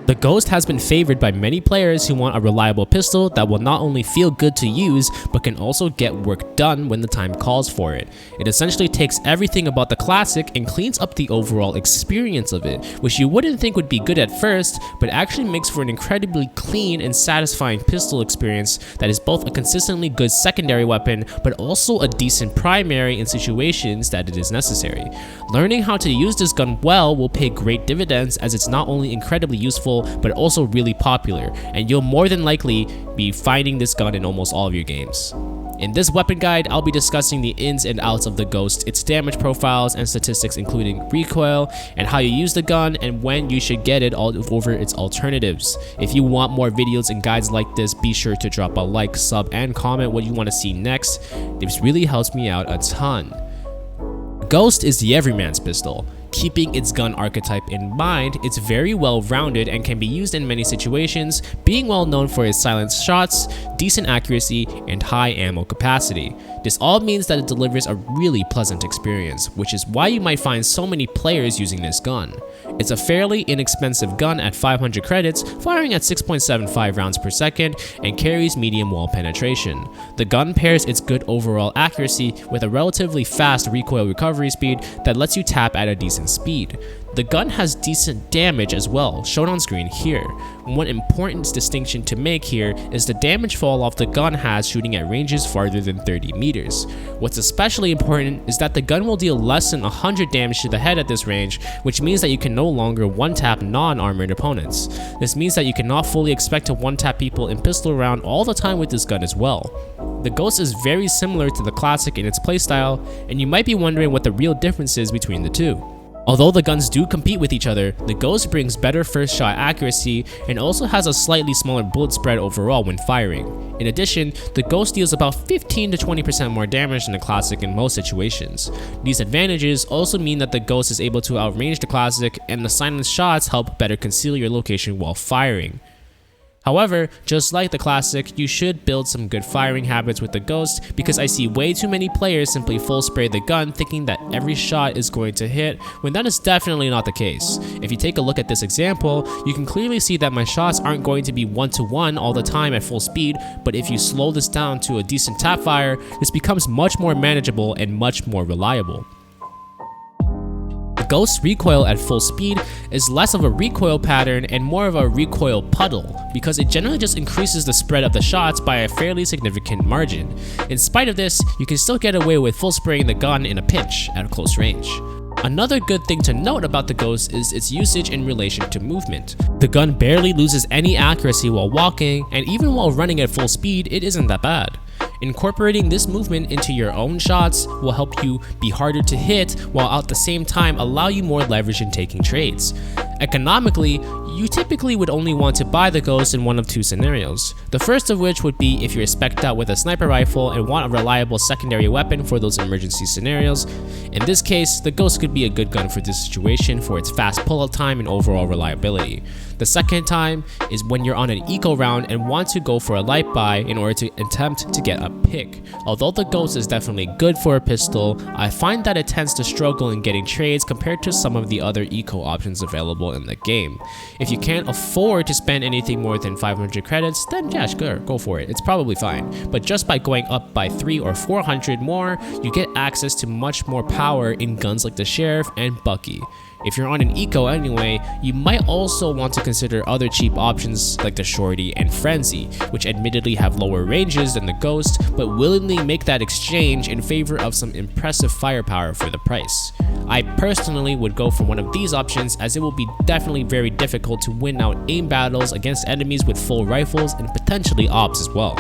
The Ghost has been favored by many players who want a reliable pistol that will not only feel good to use, but can also get work done when the time calls for it. It essentially takes everything about the classic and cleans up the overall experience of it, which you wouldn't think would be good at first, but actually makes for an incredibly clean and satisfying pistol experience that is both a consistently good secondary weapon, but also a decent primary in situations that it is necessary. Learning how to use this gun well will pay great dividends, as it's not only incredibly useful, but also really popular, and you'll more than likely be finding this gun in almost all of your games. In this weapon guide, I'll be discussing the ins and outs of the Ghost, its damage profiles and statistics including recoil, and how you use the gun and when you should get it all over its alternatives. If you want more videos and guides like this, be sure to drop a like, sub, and comment what you want to see next. This really helps me out a ton. Ghost is the everyman's pistol. Keeping its gun archetype in mind, it's very well rounded and can be used in many situations, being well known for its silenced shots, decent accuracy, and high ammo capacity. This all means that it delivers a really pleasant experience, which is why you might find so many players using this gun. It's a fairly inexpensive gun at 500 credits, firing at 6.75 rounds per second, and carries medium wall penetration. The gun pairs its good overall accuracy with a relatively fast recoil recovery speed that lets you tap at a decent speed. The gun has decent damage as well, shown on screen here. One important distinction to make here is the damage fall off the gun has shooting at ranges farther than 30 meters. What's especially important is that the gun will deal less than 100 damage to the head at this range, which means that you can no longer one-tap non-armored opponents. This means that you cannot fully expect to one-tap people in pistol round all the time with this gun as well. The Ghost is very similar to the classic in its playstyle, and you might be wondering what the real difference is between the two. Although the guns do compete with each other, the Ghost brings better first shot accuracy and also has a slightly smaller bullet spread overall when firing. In addition, the Ghost deals about 15 to 20% more damage than the classic in most situations. These advantages also mean that the Ghost is able to outrange the classic, and the silenced shots help better conceal your location while firing. However, just like the classic, you should build some good firing habits with the Ghost, because I see way too many players simply full spray the gun thinking that every shot is going to hit, when that is definitely not the case. If you take a look at this example, you can clearly see that my shots aren't going to be 1-to-1 all the time at full speed, but if you slow this down to a decent tap fire, this becomes much more manageable and much more reliable. Ghost's recoil at full speed is less of a recoil pattern and more of a recoil puddle, because it generally just increases the spread of the shots by a fairly significant margin. In spite of this, you can still get away with full spraying the gun in a pinch at a close range. Another good thing to note about the Ghost is its usage in relation to movement. The gun barely loses any accuracy while walking, and even while running at full speed, it isn't that bad. Incorporating this movement into your own shots will help you be harder to hit, while at the same time allow you more leverage in taking trades. Economically, you typically would only want to buy the Ghost in one of two scenarios. The first of which would be if you're spec'd out with a sniper rifle and want a reliable secondary weapon for those emergency scenarios. In this case, the Ghost could be a good gun for this situation for its fast pull-out time and overall reliability. The second time is when you're on an eco round and want to go for a light buy in order to attempt to get a pick. Although the Ghost is definitely good for a pistol, I find that it tends to struggle in getting trades compared to some of the other eco options available in the game. If you can't afford to spend anything more than 500 credits, then yeah, sure, go for it. It's probably fine. But just by going up by 300 or 400 more, you get access to much more power in guns like the Sheriff and Bucky. If you're on an eco anyway, you might also want to consider other cheap options like the Shorty and Frenzy, which admittedly have lower ranges than the Ghost, but willingly make that exchange in favor of some impressive firepower for the price. I personally would go for one of these options, as it will be definitely very difficult to win out aim battles against enemies with full rifles and potentially ops as well.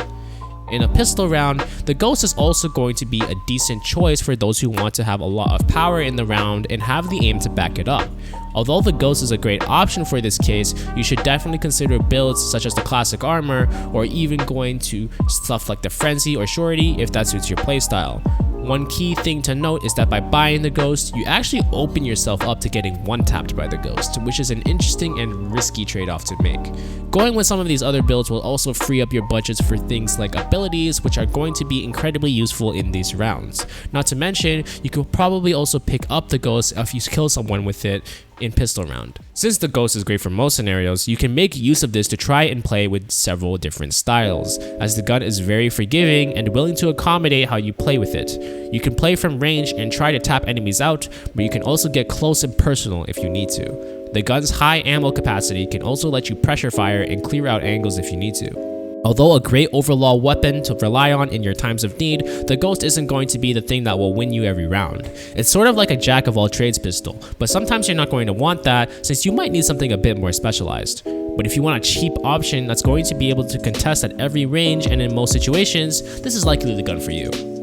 In a pistol round, the Ghost is also going to be a decent choice for those who want to have a lot of power in the round and have the aim to back it up. Although the Ghost is a great option for this case, you should definitely consider builds such as the classic armor, or even going to stuff like the Frenzy or Shorty if that suits your playstyle. One key thing to note is that by buying the Ghost, you actually open yourself up to getting one-tapped by the Ghost, which is an interesting and risky trade-off to make. Going with some of these other builds will also free up your budgets for things like abilities, which are going to be incredibly useful in these rounds. Not to mention, you could probably also pick up the Ghost if you kill someone with it, in pistol round. Since the Ghost is great for most scenarios, you can make use of this to try and play with several different styles, as the gun is very forgiving and willing to accommodate how you play with it. You can play from range and try to tap enemies out, but you can also get close and personal if you need to. The gun's high ammo capacity can also let you pressure fire and clear out angles if you need to. Although a great overall weapon to rely on in your times of need, the Ghost isn't going to be the thing that will win you every round. It's sort of like a jack of all trades pistol, but sometimes you're not going to want that since you might need something a bit more specialized. But if you want a cheap option that's going to be able to contest at every range and in most situations, this is likely the gun for you.